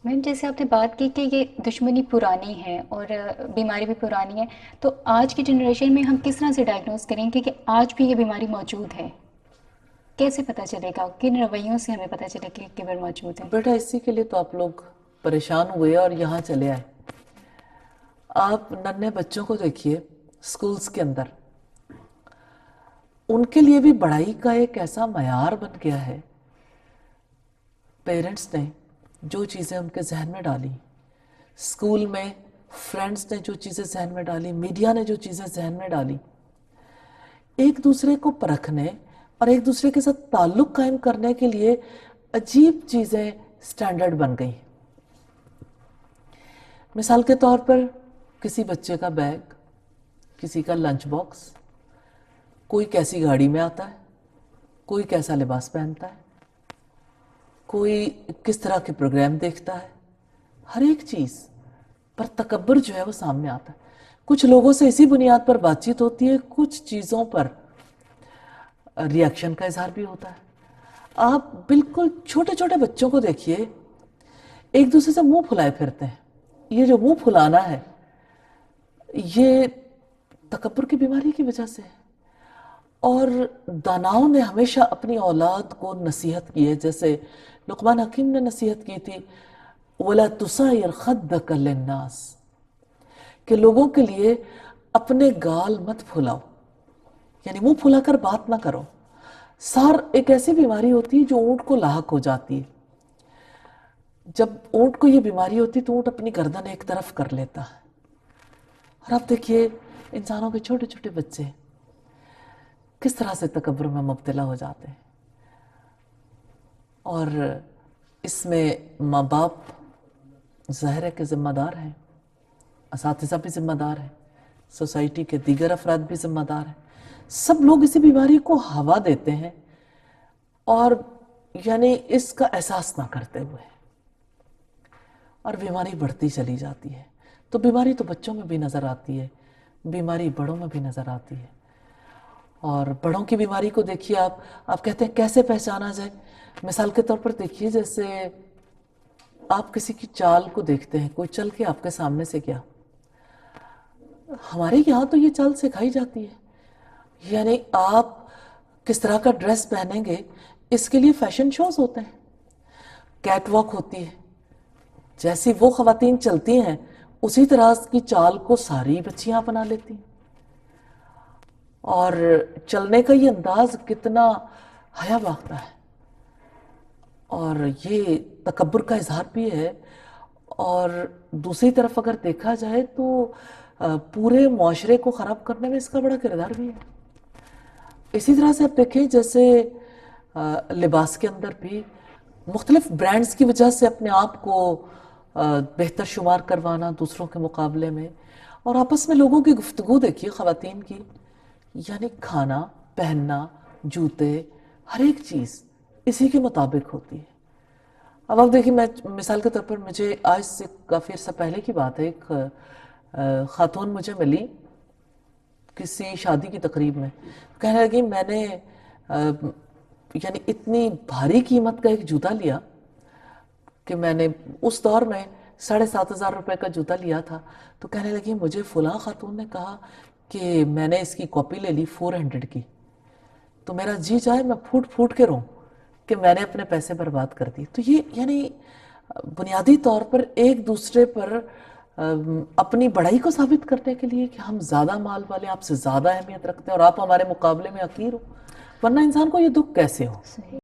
میم جیسے آپ نے بات کی کہ یہ دشمنی پرانی ہے اور بیماری بھی پرانی ہے، تو آج کی جنریشن میں ہم کس طرح سے ڈائگنوز کریں گے کہ آج بھی یہ بیماری موجود ہے؟ کیسے پتہ چلے گا؟ کن رویوں سے ہمیں پتہ چلے کہ کبر موجود ہے؟ بیٹا اسی کے لیے تو آپ لوگ پریشان ہوئے اور یہاں چلے آئے. آپ ننھے بچوں کو دیکھیے سکولز کے اندر، ان کے لیے بھی بڑائی کا ایک ایسا معیار بن گیا ہے. پیرنٹس نے جو چیزیں ان کے ذہن میں ڈالی، اسکول میں فرینڈس نے جو چیزیں ذہن میں ڈالی، میڈیا نے جو چیزیں ذہن میں ڈالی، ایک دوسرے کو پرکھنے اور ایک دوسرے کے ساتھ تعلق قائم کرنے کے لیے عجیب چیزیں سٹینڈرڈ بن گئی. مثال کے طور پر کسی بچے کا بیگ، کسی کا لنچ باکس، کوئی کیسی گاڑی میں آتا ہے، کوئی کیسا لباس پہنتا ہے، کوئی کس طرح کے پروگرام دیکھتا ہے، ہر ایک چیز پر تکبر جو ہے وہ سامنے آتا ہے. کچھ لوگوں سے اسی بنیاد پر بات چیت ہوتی ہے، کچھ چیزوں پر ری ایکشن کا اظہار بھی ہوتا ہے. آپ بالکل چھوٹے چھوٹے بچوں کو دیکھیے، ایک دوسرے سے منہ پھلائے پھرتے ہیں. یہ جو منہ پھلانا ہے یہ تکبر کی بیماری کی وجہ سے ہے. اور داناؤں نے ہمیشہ اپنی اولاد کو نصیحت کی ہے، جیسے لقمان حکیم نے نصیحت کی تھی وَلَا تُصَيِّرْ خَدَّكَ لِلنَّاسِ، کہ لوگوں کے لیے اپنے گال مت پھلاؤ، یعنی منہ پھلا کر بات نہ کرو. سار ایک ایسی بیماری ہوتی ہے جو اونٹ کو لاحق ہو جاتی ہے. جب اونٹ کو یہ بیماری ہوتی تو اونٹ اپنی گردن ایک طرف کر لیتا ہے. اور اب دیکھیے انسانوں کے چھوٹے چھوٹے بچے کس طرح سے تکبر میں مبتلا ہو جاتے ہیں. اور اس میں ماں باپ ظاہر ہے کہ ذمہ دار ہیں، اساتذہ بھی ذمہ دار ہیں، سوسائٹی کے دیگر افراد بھی ذمہ دار ہیں. سب لوگ اسی بیماری کو ہوا دیتے ہیں اور یعنی اس کا احساس نہ کرتے ہوئے، اور بیماری بڑھتی چلی جاتی ہے. تو بیماری تو بچوں میں بھی نظر آتی ہے، بیماری بڑوں میں بھی نظر آتی ہے. اور بڑوں کی بیماری کو دیکھیے، آپ کہتے ہیں کیسے پہچانا جائے. مثال کے طور پر دیکھیے، جیسے آپ کسی کی چال کو دیکھتے ہیں، کوئی چل کے آپ کے سامنے سے گیا. ہمارے یہاں تو یہ چال سکھائی جاتی ہے، یعنی آپ کس طرح کا ڈریس پہنیں گے اس کے لیے فیشن شوز ہوتے ہیں، کیٹ واک ہوتی ہے. جیسی وہ خواتین چلتی ہیں اسی طرح کی چال کو ساری بچیاں اپنا لیتی ہیں. اور چلنے کا یہ انداز کتنا حیا باختہ ہے، اور یہ تکبر کا اظہار بھی ہے. اور دوسری طرف اگر دیکھا جائے تو پورے معاشرے کو خراب کرنے میں اس کا بڑا کردار بھی ہے. اسی طرح سے آپ دیکھیں جیسے لباس کے اندر بھی مختلف برانڈز کی وجہ سے اپنے آپ کو بہتر شمار کروانا دوسروں کے مقابلے میں. اور آپس میں لوگوں کی گفتگو دیکھیے خواتین کی، یعنی کھانا، پہننا، جوتے، ہر ایک چیز اسی کے مطابق ہوتی ہے. اب آپ دیکھیں، میں مثال کے طور پر مجھے آج سے کافی عرصہ پہلے کی بات ہے، ایک خاتون مجھے ملی کسی شادی کی تقریب میں. کہنے لگی میں نے یعنی اتنی بھاری قیمت کا ایک جوتا لیا کہ میں نے اس دور میں 7,500 روپے کا جوتا لیا تھا. تو کہنے لگی مجھے فلاں خاتون نے کہا کہ میں نے اس کی کاپی لے لی 400 کی، تو میرا جی چاہے میں پھوٹ پھوٹ کے رہوں کہ میں نے اپنے پیسے برباد کر دی. تو یہ یعنی بنیادی طور پر ایک دوسرے پر اپنی بڑائی کو ثابت کرنے کے لیے کہ ہم زیادہ مال والے، آپ سے زیادہ اہمیت رکھتے ہیں اور آپ ہمارے مقابلے میں حقیر ہو، ورنہ انسان کو یہ دکھ کیسے ہو. صحیح.